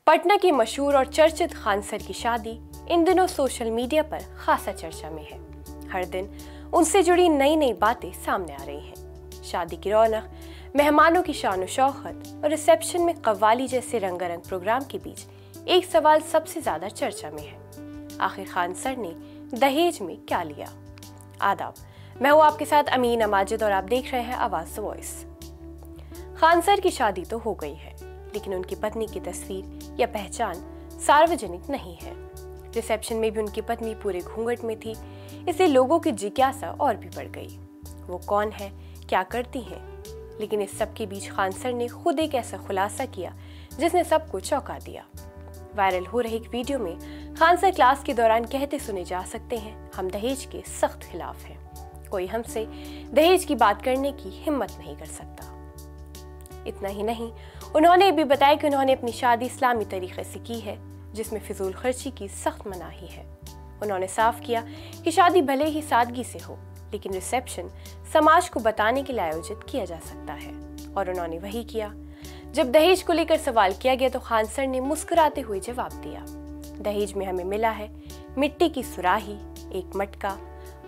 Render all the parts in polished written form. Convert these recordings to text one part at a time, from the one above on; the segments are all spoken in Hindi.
पटना की मशहूर और चर्चित खान सर की शादी इन दिनों सोशल मीडिया पर खासा चर्चा में है। हर दिन उनसे जुड़ी नई नई बातें सामने आ रही हैं। शादी की रौनक, मेहमानों की शान शौकत और रिसेप्शन में कव्वाली जैसे रंगारंग प्रोग्राम के बीच एक सवाल सबसे ज्यादा चर्चा में है। आखिर खान सर ने दहेज में क्या लिया? आदाब, मैं हूँ आपके साथ अमीन माजिद और आप देख रहे हैं आवाज द वॉइस। खान सर की शादी तो हो गई है, लेकिन उनकी पत्नी की तस्वीर या पहचान सार्वजनिक नहीं है। रिसेप्शन में भी उनकी पत्नी पूरे घूंघट में थी, इसलिए लोगों की जिज्ञासा और भी बढ़ गई। वो कौन है, क्या करती हैं? लेकिन इस सब के बीच खान सर ने खुद एक ऐसा खुलासा किया जिसने सबको चौंका दिया। वायरल हो रही एक वीडियो में खान सर क्लास के दौरान कहते सुने जा सकते हैं, हम दहेज के सख्त खिलाफ हैं। कोई हमसे दहेज की बात करने की हिम्मत नहीं कर सकता। इतना ही नहीं, उन्होंने भी बताया कि उन्होंने अपनी शादी इस्लामी तरीके से की है, जिसमें फिजूल खर्ची की सख्त मनाही है। उन्होंने साफ किया कि शादी भले ही सादगी से हो, लेकिन रिसेप्शन समाज को बताने के लिए आयोजित किया जा सकता है। और उन्होंने वही किया। जब दहेज को लेकर सवाल किया गया तो खान सर ने मुस्कुराते हुए जवाब दिया, दहेज में हमें मिला है मिट्टी की सुराही, एक मटका,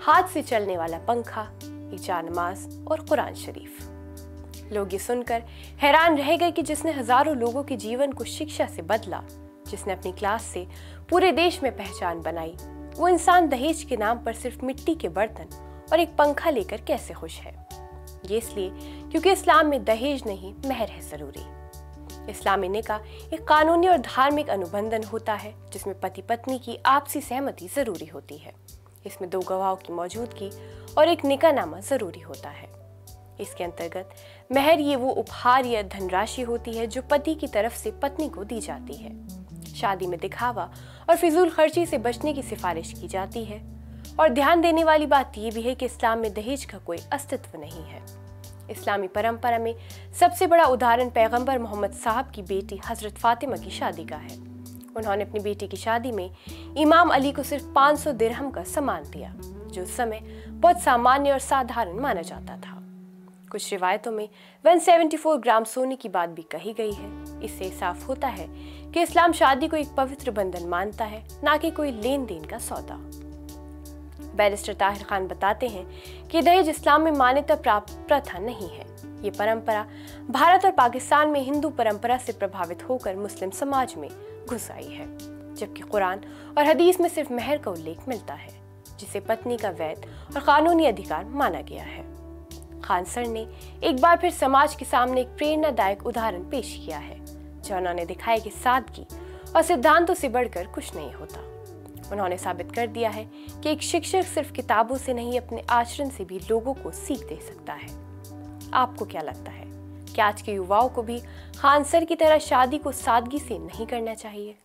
हाथ से चलने वाला पंखा, एक जानमाज और कुरान शरीफ। लोग ये सुनकर हैरान रह गए कि जिसने हजारों लोगों के जीवन को शिक्षा से बदला, जिसने अपनी क्लास से पूरे देश में पहचान बनाई, वो इंसान दहेज के नाम पर सिर्फ मिट्टी के बर्तन और एक पंखा लेकर कैसे खुश है? ये इसलिए क्योंकि इस्लाम में दहेज नहीं, महर है जरूरी। इस्लामी निकाह एक कानूनी और धार्मिक अनुबंधन होता है, जिसमें पति पत्नी की आपसी सहमति जरूरी होती है। इसमें 2 गवाहों की मौजूदगी और एक निकाहनामा जरूरी होता है। इसके अंतर्गत महर ये वो उपहार या धनराशि होती है जो पति की तरफ से पत्नी को दी जाती है। शादी में दिखावा और फिजूल खर्ची से बचने की सिफारिश की जाती है। और ध्यान देने वाली बात यह भी है कि इस्लाम में दहेज का कोई अस्तित्व नहीं है। इस्लामी परंपरा में सबसे बड़ा उदाहरण पैगंबर मोहम्मद साहब की बेटी हजरत फातिमा की शादी का है। उन्होंने अपनी बेटी की शादी में इमाम अली को सिर्फ 500 दिरहम का सामान दिया, जो उस समय बहुत सामान्य और साधारण माना जाता था। कुछ रिवायतों में 174 ग्राम सोने की बात भी कही गई है। इससे साफ होता है कि इस्लाम शादी को एक पवित्र बंधन मानता है, ना कि कोई लेन देन का सौदा। बैरिस्टर ताहिर खान बताते हैं कि दहेज इस्लाम में मान्यता प्राप्त प्रथा नहीं है। ये परंपरा भारत और पाकिस्तान में हिंदू परंपरा से प्रभावित होकर मुस्लिम समाज में घुस आई है, जबकि कुरान और हदीस में सिर्फ महर का उल्लेख मिलता है, जिसे पत्नी का वैध और कानूनी अधिकार माना गया है। खान सर ने एक बार फिर समाज के सामने एक प्रेरणादायक उदाहरण पेश किया है, जहां उन्होंने दिखाया कि सादगी और सिद्धांतों से बढ़कर कुछ नहीं होता। उन्होंने साबित कर दिया है कि एक शिक्षक सिर्फ किताबों से नहीं, अपने आचरण से भी लोगों को सीख दे सकता है। आपको क्या लगता है कि आज के युवाओं को भी खान सर की तरह शादी को सादगी से नहीं करना चाहिए?